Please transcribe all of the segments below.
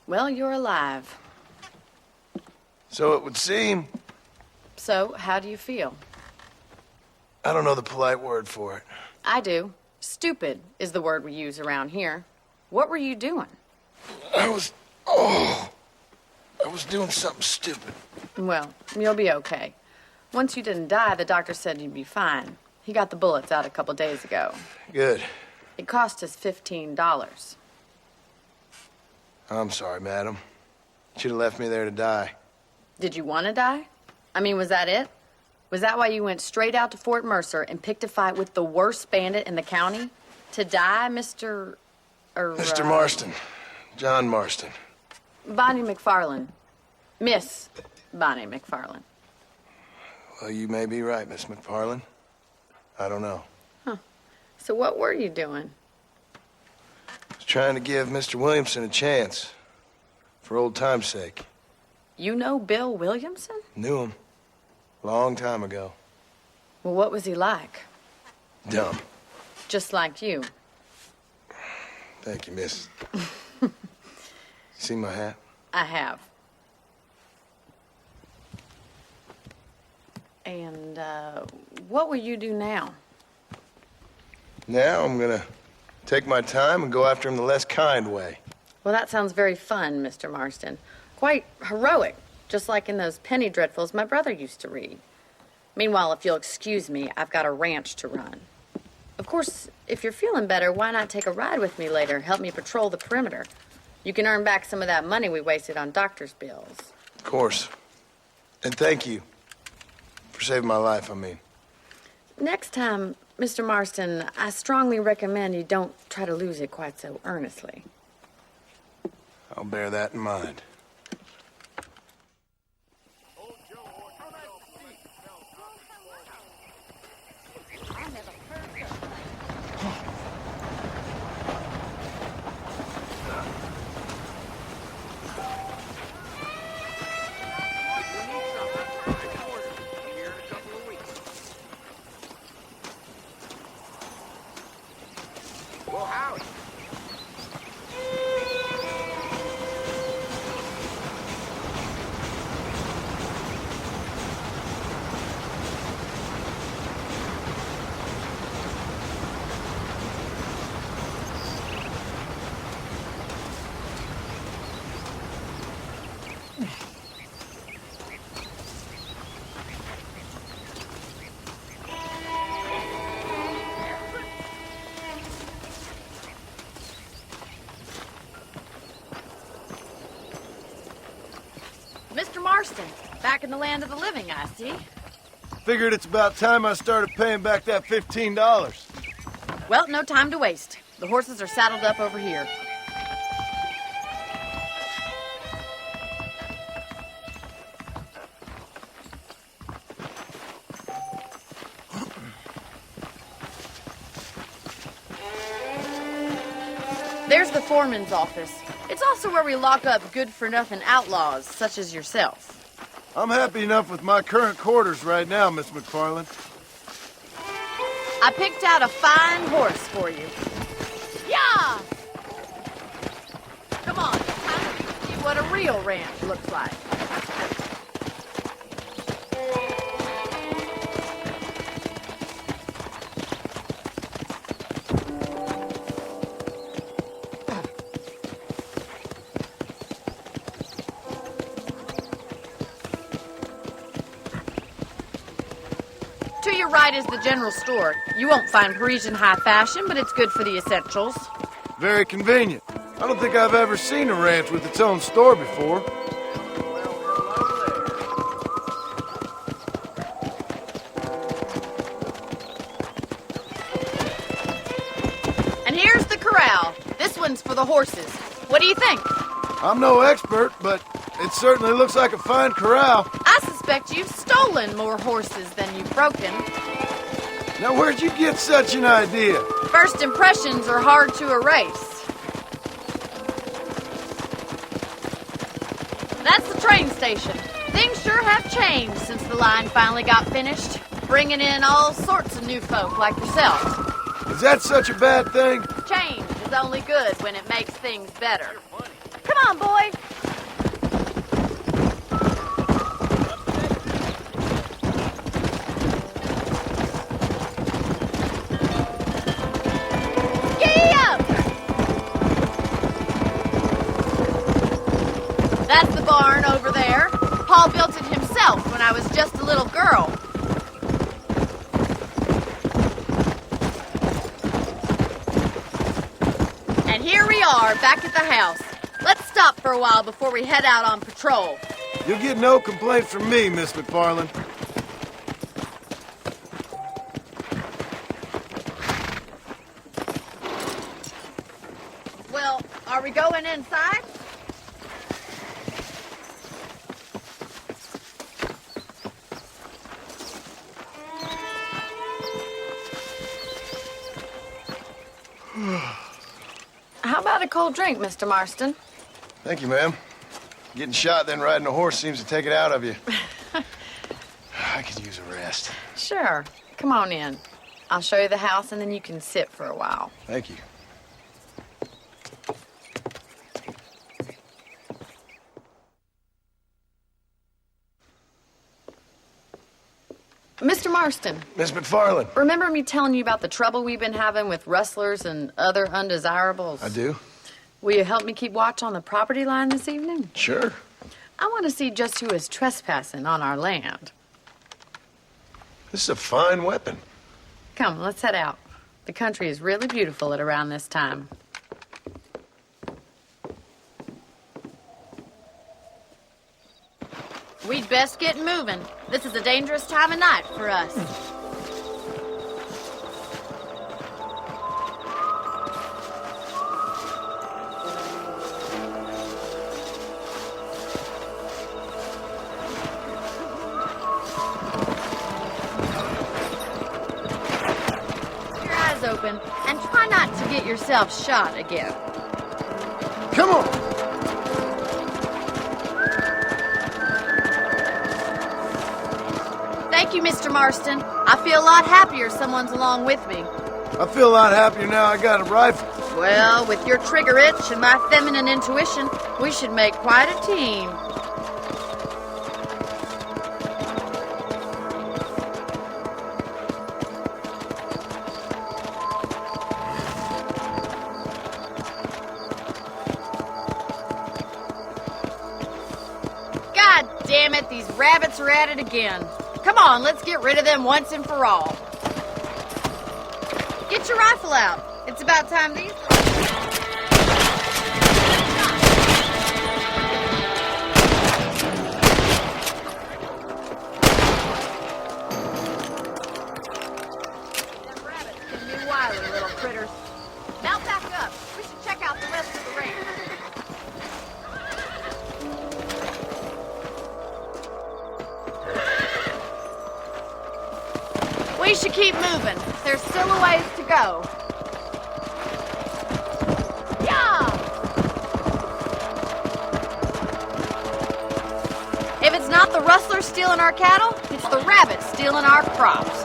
Well, you're alive. So it would seem. So, how do you feel? I don't know the polite word for it. I do. Stupid is the word we use around here. What were you doing? I was doing something stupid. Well, you'll be okay. Once you didn't die, the doctor said you'd be fine. He got the bullets out a couple days ago. Good. It cost us $15. I'm sorry, madam. Should have left me there to die. Did you want to die? I mean, was that it? Was that why you went straight out to Fort Mercer and picked a fight with the worst bandit in the county? To die, Mr. Mr. Marston. John Marston. Bonnie McFarlane. Miss Bonnie McFarlane. Well, you may be right, Miss McFarlane. I don't know. Huh. So what were you doing? I was trying to give Mr. Williamson a chance. For old time's sake. You know Bill Williamson? Knew him. Long time ago. Well, what was he like? Dumb. Just like you. Thank you, miss. See my hat? I have. And, what will you do now? Now I'm gonna take my time and go after him the less kind way. Well, that sounds very fun, Mr. Marston. Quite heroic, just like in those penny dreadfuls my brother used to read. Meanwhile, if you'll excuse me, I've got a ranch to run. Of course, if you're feeling better, why not take a ride with me later? Help me patrol the perimeter. You can earn back some of that money we wasted on doctor's bills. Of course. And thank you. For saving my life, I mean. Next time, Mr. Marston, I strongly recommend you don't try to lose it quite so earnestly. I'll bear that in mind. Mr. Marston, back in the land of the living, I see. Figured it's about time I started paying back that $15. Well, no time to waste. The horses are saddled up over here. There's the foreman's office. It's also where we lock up good-for-nothing outlaws, such as yourself. I'm happy enough with my current quarters right now, Miss McFarlane. I picked out a fine horse for you. Yeah! Come on, time to see what a real ranch looks like. To your right is the general store. You won't find Parisian high fashion, but it's good for the essentials. Very convenient. I don't think I've ever seen a ranch with its own store before. And here's the corral. This one's for the horses. What do you think? I'm no expert, but it certainly looks like a fine corral. I suspect you've stolen more horses than you've broken. Now, where'd you get such an idea? First impressions are hard to erase. That's the train station. Things sure have changed since the line finally got finished, bringing in all sorts of new folk like yourself. Is that such a bad thing? Change is only good when it makes things better. Come on, boy. That's the barn over there. Paul built it himself when I was just a little girl. And here we are, back at the house. Let's stop for a while before we head out on patrol. You'll get no complaint from me, Miss McFarland. Well, are we going inside? How about a cold drink, Mr. Marston? Thank you, ma'am. Getting shot, then riding a horse seems to take it out of you. I could use a rest. Sure. Come on in. I'll show you the house, and then you can sit for a while. Thank you. Mr. Marston. Miss McFarland. Remember me telling you about the trouble we've been having with rustlers and other undesirables? I do. Will you help me keep watch on the property line this evening? Sure. I want to see just who is trespassing on our land. This is a fine weapon. Come, let's head out. The country is really beautiful at around this time. We'd best get moving. This is a dangerous time of night for us. Keep your eyes open and try not to get yourself shot again. Come on! Thank you, Mr. Marston. I feel a lot happier someone's along with me. I feel a lot happier now I got a rifle. Well, with your trigger itch and my feminine intuition, we should make quite a team. God damn it, these rabbits are at it again. Come on, let's get rid of them once and for all. Get your rifle out. It's about time these... Them rabbits can be wily, little critters. Now back up. We should check out the rest of the range. We should keep moving. There's still a ways to go. Yeah! If it's not the rustlers stealing our cattle, it's the rabbits stealing our crops.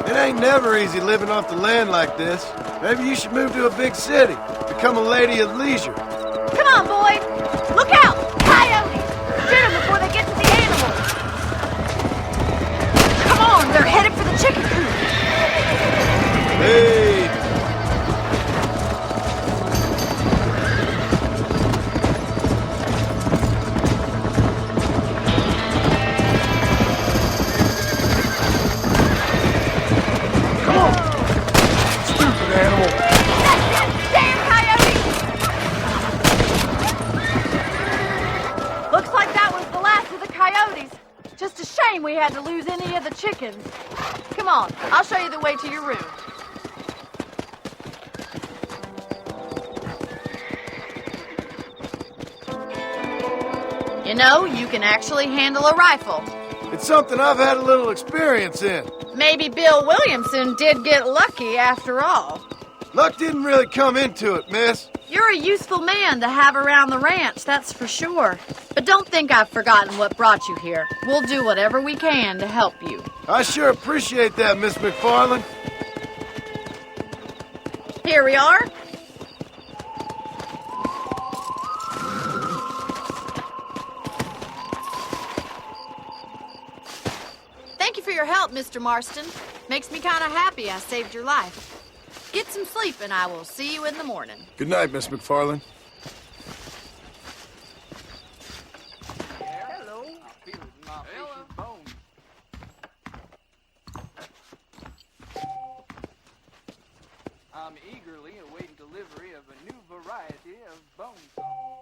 It ain't never easy living off the land like this. Maybe you should move to a big city. Become a lady of leisure. Come on, boy! Look out! Coyotes! Shoot them before they get to the animals! Come on, they're headed for the chicken coop! Hey! Come on! Stupid animal! That's it! Damn coyotes! Looks like that was the last of the coyotes. Just a shame we had to lose any of the chickens. Come on, I'll show you the way to your room. You know, you can actually handle a rifle. It's something I've had a little experience in. Maybe Bill Williamson did get lucky after all. Luck didn't really come into it, miss. You're a useful man to have around the ranch, that's for sure. But don't think I've forgotten what brought you here. We'll do whatever we can to help you. I sure appreciate that, Miss McFarland. Here we are. Thank you for your help, Mr. Marston. Makes me kind of happy I saved your life. Get some sleep and I will see you in the morning. Good night, Miss McFarland. I'm eagerly awaiting delivery of a new variety of bone saw.